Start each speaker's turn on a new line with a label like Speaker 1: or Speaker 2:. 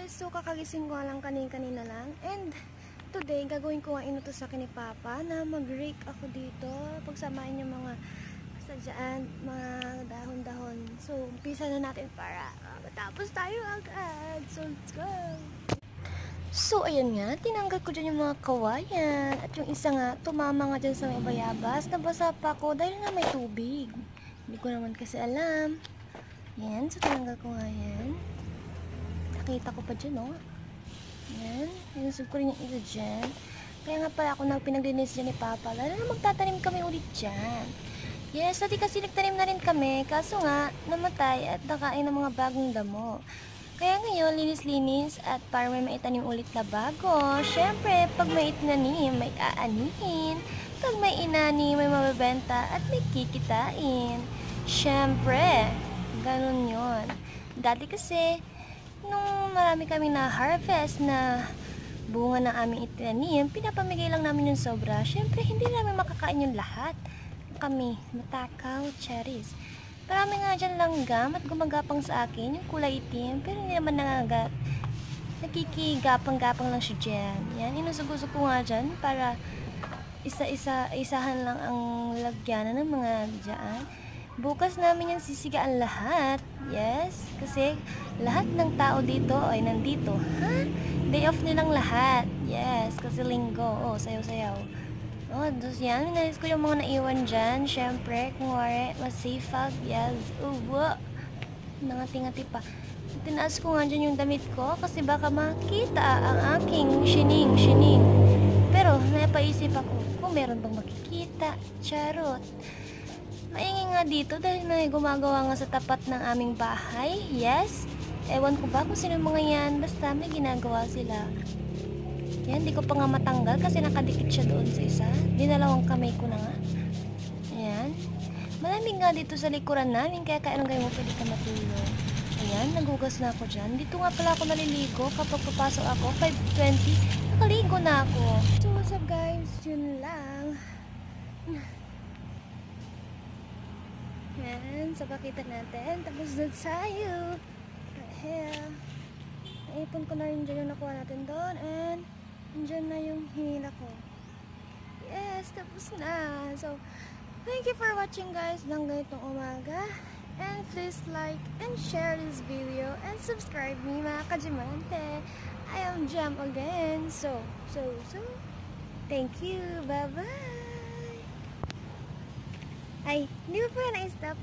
Speaker 1: guys, so kakagising ko lang kanina lang, and today gagawin ko ang inutos sa akin ni Papa na mag-rake ako dito, pagsamahin yung mga sadyaan, mga dahon-dahon. So umpisa na natin para matapos tayo agad. So let's go! So ayan nga, tinanggal ko dyan yung mga kawayan, at yung isa nga, tumama nga dyan sa may bayabas, nabasa pa ako dahil nga may tubig. Hindi ko naman kasi alam. Yan, so tinanggal ko nga yan. Nakita ko pa dyan, oh. Yan. Inusog ko rin yung isa dyan. Kaya nga pala ako pinaglinis dyan ni Papa. Lalo na magtatanim kami ulit dyan. Yes, dati kasi nagtanim na rin kami. Kaso nga, namatay at nakain ng mga bagong damo. Kaya ngayon, linis-linis at para may maitanim ulit na bago. Syempre, pag may itinanim, may aanihin. Pag may inani, may mabibenta at may kikitain. Syempre, ganun yon. Dati kasi, nung marami kaming na-harvest na bunga ng aming itinanim, pinapamigay lang namin yung sobra. Syempre, hindi namin makakain yung lahat. Kami, matakaw, cherries. Marami nga dyan langgam at gumagapang sa akin yung kulay itim, pero hindi naman nakikigapang-gapang lang siya dyan. Yan, inusog-usog ko nga dyan para isahan lang ang lagyanan ng mga dyan. Bukas namin yung sisigaan lahat. Yes, kasi lahat ng tao dito ay nandito. Ha? Day off nilang lahat. Yes, kasi linggo. Oh, sayaw-sayaw. Oh, dus yan. Minalis ko yung mga naiwan dyan. Siyempre, kung wari, masifag. Yes. Uwa. Nangati-ngati pa. Tinaas ko nga dyan yung damit ko kasi baka makita ang aking shining. Pero, napaisip ako kung meron bang makikita. Charot. Maingay nga dito dahil may gumagawa nga sa tapat ng aming bahay. Yes. Ewan ko ba kung sino mga yan. Basta may ginagawa sila. Yan, di ko pa nga matanggal kasi nakadikit siya doon sa isa. Dinalawang kamay ko na nga. Ayan. Malamig nga dito sa likuran namin kaya kailan kayo mo pwede ka matulog. Ayan, nagugas na ako dyan. Dito nga pala ako naliligo kapag papasok ako. 5:20, nakaligo na ako. So what's up guys? Yun lang. Yan, so pakita natin. Tapos na tayo. Here. Naipon ko na rin dyan yung nakuha natin doon. And dyan na yung hinila ko. Yes, tapos na. So, thank you for watching guys ng ganitong umaga. And please like and share this video. And subscribe me mga kajimante. I am Jam again. So, thank you. Bye-bye. Ay, hindi ko pa na-stop.